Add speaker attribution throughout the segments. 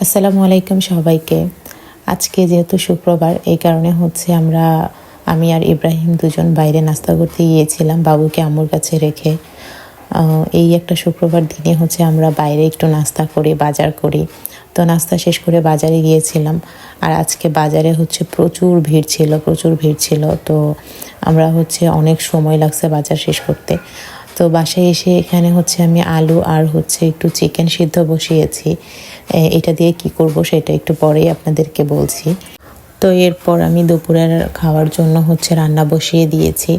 Speaker 1: আসসালামু আলাইকুম সবাইকে। আজকে যেহেতু শুক্রবার, এই কারণে হচ্ছে আমি আর ইব্রাহিম দুজন বাইরে নাস্তা করতে গিয়েছিলাম বাবুকে আম্মুর কাছে রেখে। এই একটা শুক্রবার দিনে হচ্ছে আমরা বাইরে একটু নাস্তা করি, বাজার করি। তো নাস্তা শেষ করে বাজারে গিয়েছিলাম। আর আজকে বাজারে হচ্ছে প্রচুর ভিড় ছিল। তো আমরা হচ্ছে অনেক সময় লাগছে বাজার শেষ করতে। তো বাসায় এসে এখানে হচ্ছে আমি আলু আর হচ্ছে একটু চিকেন সিদ্ধ বসিয়েছি। এটা দিয়ে কি করব সেটা একটু পরেই আপনাদেরকে বলছি। তো এরপর আমি দুপুরের খাওয়ার জন্য হচ্ছে রান্না বসিয়ে দিয়েছি।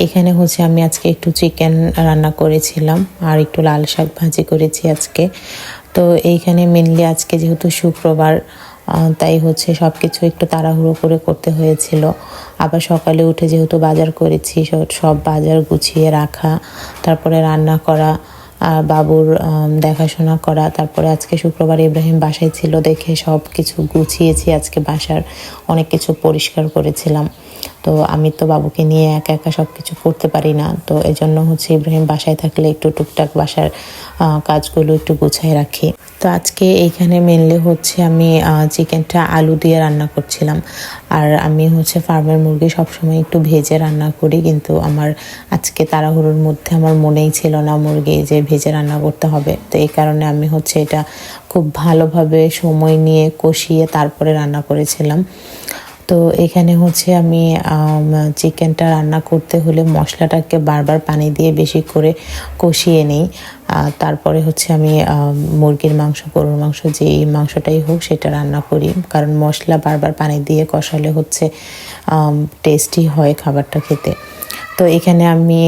Speaker 1: এখানে হচ্ছে আমি আজকে একটু চিকেন রান্না করেছিলাম আর একটু লাল শাক ভাজি করেছি আজকে। তো এইখানে মেনলি আজকে যেহেতু শুক্রবার, তাই হচ্ছে সব কিছু একটু তাড়াহুড়ো করে করতে হয়েছিল। আবার সকালে উঠে যেহেতু বাজার করেছি, সব বাজার গুছিয়ে রাখা, তারপরে রান্না করা, বাবুর দেখাশোনা করা। তারপরে আজকে শুক্রবার ইব্রাহিম বাসায় ছিল দেখে সব কিছু গুছিয়েছি। আজকে বাসার অনেক কিছু পরিষ্কার করেছিলাম। তো আমি তো বাবুকে নিয়ে একা একা সব কিছু করতে পারি না। তো এজন্য হচ্ছে ইব্রাহিম বাসায় থাকলে একটু টুকটাক বাসার কাজগুলো একটু গুছিয়ে রাখি। তো আজকে এইখানে মেনলি হচ্ছে আমি চিকেনটা আলু দিয়ে রান্না করছিলাম। আর আমি হচ্ছে ফার্মের মুরগি সবসময় একটু ভেজে রান্না করি, কিন্তু আমার আজকে তাড়াহুড়োর মধ্যে আমার মনেই ছিল না মুরগি যে ভেজে রান্না করতে হবে। তো এই কারণে আমি হচ্ছে এটা খুব ভালোভাবে সময় নিয়ে কষিয়ে তারপরে রান্না করেছিলাম। তো এখানে হচ্ছে আমি চিকেনটা রান্না করতে হলে মশলাটাকে বারবার পানি দিয়ে বেশি করে কষিয়ে নিই। তারপরে হচ্ছে আমি মুরগির মাংস, গরুর মাংস, যেই মাংসটাই হোক সেটা রান্না করি, কারণ মশলা বারবার পানি দিয়ে কষালে হচ্ছে টেস্টি হয় খাবারটা খেতে। তো এখানে আমি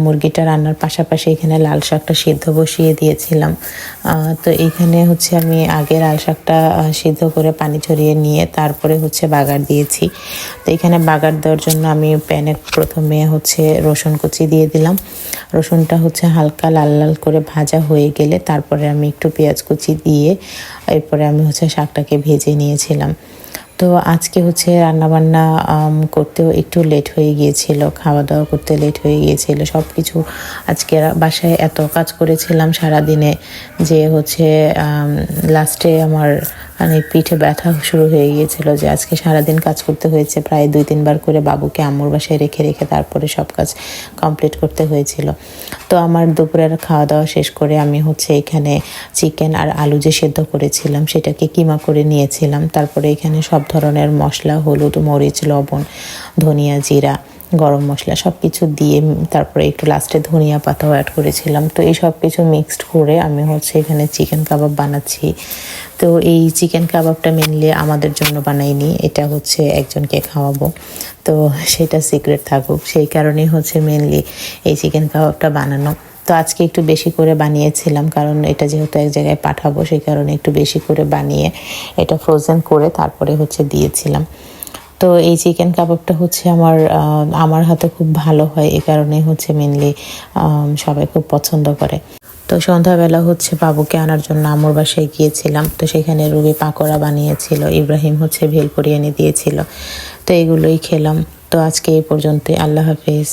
Speaker 1: মুরগিটা রান্নার পাশাপাশি এখানে লাল শাকটা সিদ্ধ বসিয়ে দিয়েছিলাম। তো এইখানে হচ্ছে আমি আগে লাল শাকটা সিদ্ধ করে পানি ঝরিয়ে নিয়ে তারপরে হচ্ছে বাগার দিয়েছি। তো এখানে বাগার দেওয়ার জন্য আমি প্যানে প্রথমে হচ্ছে রসুন কুচি দিয়ে দিলাম। রসুনটা হচ্ছে হালকা লাল লাল করে ভাজা হয়ে গেলে তারপরে আমি একটু পেঁয়াজ কুচি দিয়ে এরপরে আমি হচ্ছে শাকটাকে ভেজে নিয়েছিলাম। তো আজকে হচ্ছে রান্নাবান্না করতেও একটু লেট হয়ে গিয়েছিল, খাওয়া দাওয়া করতে লেট হয়ে গিয়েছিল। সব কিছু আজকে বাসায় এত কাজ করেছিলাম সারাদিনে যে হচ্ছে লাস্টে আমার মানে পিঠে ব্যথা শুরু হয়ে গিয়েছিল, যে আজকে সারাদিন কাজ করতে হয়েছে। প্রায় 2-3 বার করে বাবুকে আম্মুর বাসায় রেখে রেখে তারপরে সব কাজ কমপ্লিট করতে হয়েছিল। তো আমার দুপুরের খাওয়া দাওয়া শেষ করে আমি হচ্ছে এখানে চিকেন আর আলু যে সেদ্ধ করেছিলাম সেটাকে কিমা করে নিয়েছিলাম। তারপরে এখানে সব ধরনের মশলা, হলুদ, মরিচ, লবণ, ধনিয়া, জিরা, গরম মশলা সব কিছু দিয়ে তারপরে একটু লাস্টে ধনিয়া পাতাও অ্যাড করেছিলাম। তো এই সব কিছু মিক্সড করে আমি হচ্ছে এখানে চিকেন কাবাব বানাচ্ছি। তো এই চিকেন কাবাবটা মেনলি আমাদের জন্য বানাইনি, এটা হচ্ছে একজনকে খাওয়াবো। তো সেটা সিক্রেট থাকুক, সেই কারণেই হচ্ছে মেনলি এই চিকেন কাবাবটা বানানো। তো আজকে একটু বেশি করে বানিয়েছিলাম, কারণ এটা যেহেতু এক জায়গায় পাঠাবো সেই কারণে একটু বেশি করে বানিয়ে এটা ফ্রোজেন করে তারপরে হচ্ছে দিয়েছিলাম। তো এই চিকেন কাবাবটা হচ্ছে আমার হাতে খুব ভালো হয়, এই কারণে হচ্ছে মেনলি সবাই খুব পছন্দ করে। তো সন্ধ্যাবেলা হচ্ছে বাবুকে আনার জন্য আম্মুর বাসায় গিয়েছিলাম। তো সেখানে রুবি পাকোড়া বানিয়েছিল, ইব্রাহিম হচ্ছে ভেলপুরি এনে দিয়েছিল। তো এগুলোই খেলাম। তো আজকে এই পর্যন্তই। আল্লাহ হাফেজ।